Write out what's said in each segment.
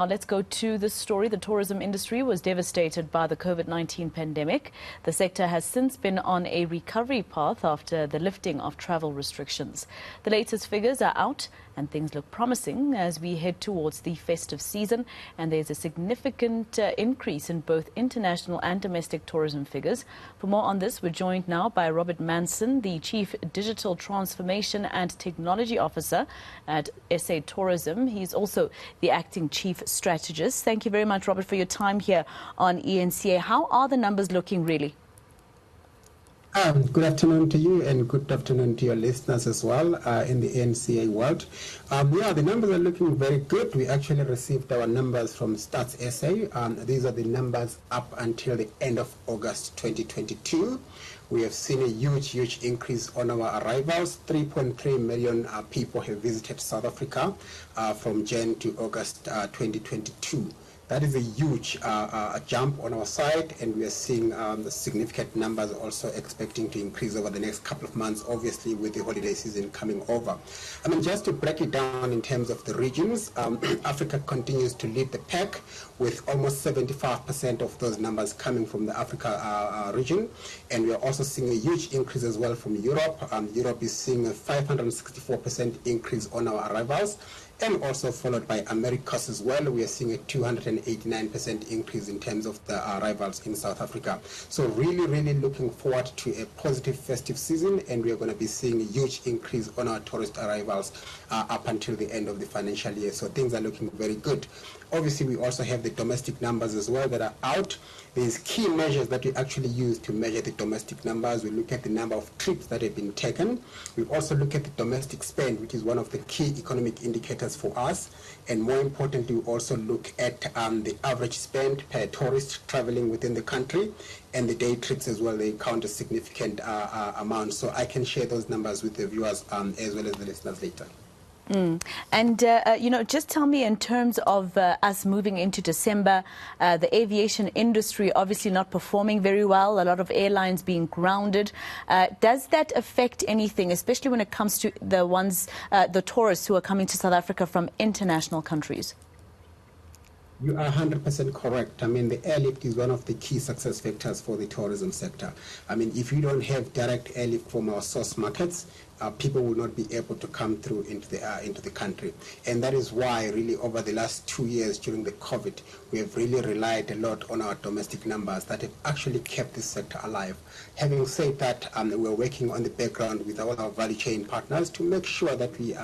Now let's go to this story. The tourism industry was devastated by the COVID-19 pandemic. The sector has since been on a recovery path after the lifting of travel restrictions. The latest figures are out and things look promising as we head towards the festive season. And there's a significant increase in both international and domestic tourism figures. For more on this, we're joined now by Robert Manson, the Chief Digital Transformation and Technology Officer at SA Tourism. He's also the Acting Chief Strategist. Thank you very much, Robert, for your time here on eNCA. How are the numbers looking really? Good afternoon to you and good afternoon to your listeners as well in the eNCA world. The numbers are looking very good. We actually received our numbers from Stats SA. These are the numbers up until the end of August 2022. We have seen a huge increase on our arrivals. 3.3 million people have visited South Africa from Jan to August 2022. That is a huge jump on our side, and we are seeing significant numbers also expecting to increase over the next couple of months, obviously with the holiday season coming over. I mean, just to break it down in terms of the regions, Africa continues to lead the pack with almost 75% of those numbers coming from the Africa region. And we are also seeing a huge increase as well from Europe. Europe is seeing a 564% increase on our arrivals, and also followed by Americas as well. We are seeing a 289% increase in terms of the arrivals in South Africa. So really looking forward to a positive festive season, and we are going to be seeing a huge increase on our tourist arrivals up until the end of the financial year. So things are looking very good. Obviously, we also have the domestic numbers as well that are out. There's key measures that we actually use to measure the domestic numbers. We look at the number of trips that have been taken. We also look at the domestic spend, which is one of the key economic indicators for us. And more importantly, we also look at the average spend per tourist traveling within the country, and the day trips as well. They count a significant amount. So I can share those numbers with the viewers as well as the listeners later. And, just tell me, in terms of us moving into December, the aviation industry obviously not performing very well, a lot of airlines being grounded. Does that affect anything, especially when it comes to the tourists who are coming to South Africa from international countries? You are 100% correct. I mean, the airlift is one of the key success factors for the tourism sector. I mean, if you don't have direct airlift from our source markets, people will not be able to come through into the country. And that is why really over the last 2 years during the COVID, we have really relied a lot on our domestic numbers that have actually kept this sector alive. Having said that, we're working on the background with all our value chain partners to make sure that we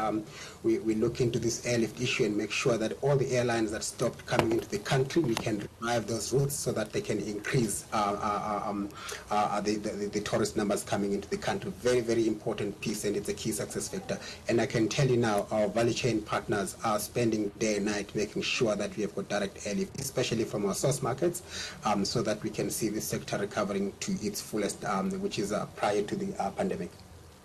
look into this airlift issue and make sure that all the airlines that stopped coming into the country, we can revive those routes so that they can increase the tourist numbers coming into the country. Very important piece, and it's a key success factor. And I can tell you now, our value chain partners are spending day and night making sure that we have got direct airlift, especially from our source markets, so that we can see this sector recovering to its fullest, which is prior to the pandemic.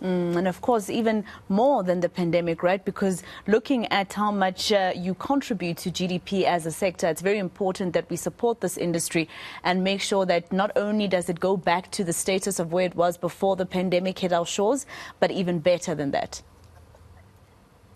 And of course, even more than the pandemic, right? Because looking at how much you contribute to GDP as a sector, it's very important that we support this industry and make sure that not only does it go back to the status of where it was before the pandemic hit our shores, but even better than that.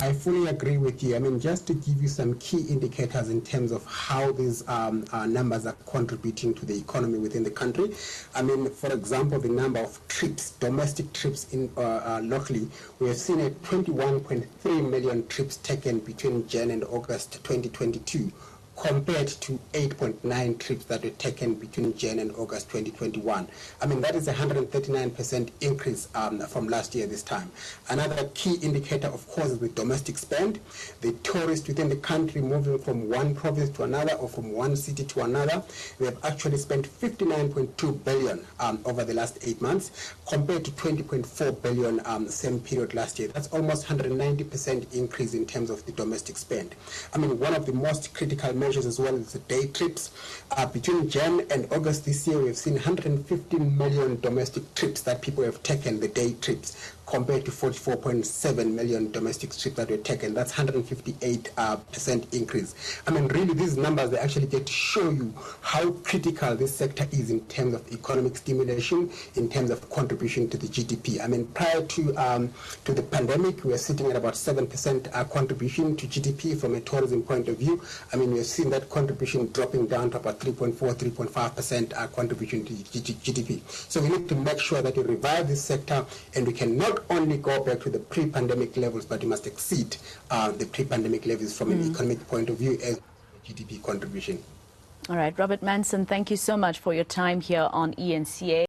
I fully agree with you. I mean, just to give you some key indicators in terms of how these numbers are contributing to the economy within the country. I mean, for example, the number of trips, domestic trips in locally, we have seen a 21.3 million trips taken between Jan and August 2022. Compared to 8.9 trips that were taken between Jan and August 2021. I mean, that is a 139% increase from last year this time. Another key indicator, of course, is the domestic spend. The tourists within the country moving from one province to another or from one city to another, they have actually spent 59.2 billion over the last 8 months, compared to 20.4 billion same period last year. That's almost 190% increase in terms of the domestic spend. I mean, one of the most critical measures as well as the day trips. Between Jan and August this year, we've seen 115 million domestic trips that people have taken, the day trips, compared to 44.7 million domestic trips that were taken. That's 158% increase. I mean, really, these numbers, they actually get to show you how critical this sector is in terms of economic stimulation, in terms of contribution to the GDP. I mean, prior to the pandemic, we were sitting at about 7% contribution to GDP from a tourism point of view. I mean, we have seen that contribution dropping down to about 3.4, 3.5% contribution to GDP. So we need to make sure that we revive this sector, and we can not only go back to the pre-pandemic levels, but we must exceed the pre-pandemic levels from an economic point of view as GDP contribution. All right, Robert Manson, thank you so much for your time here on eNCA.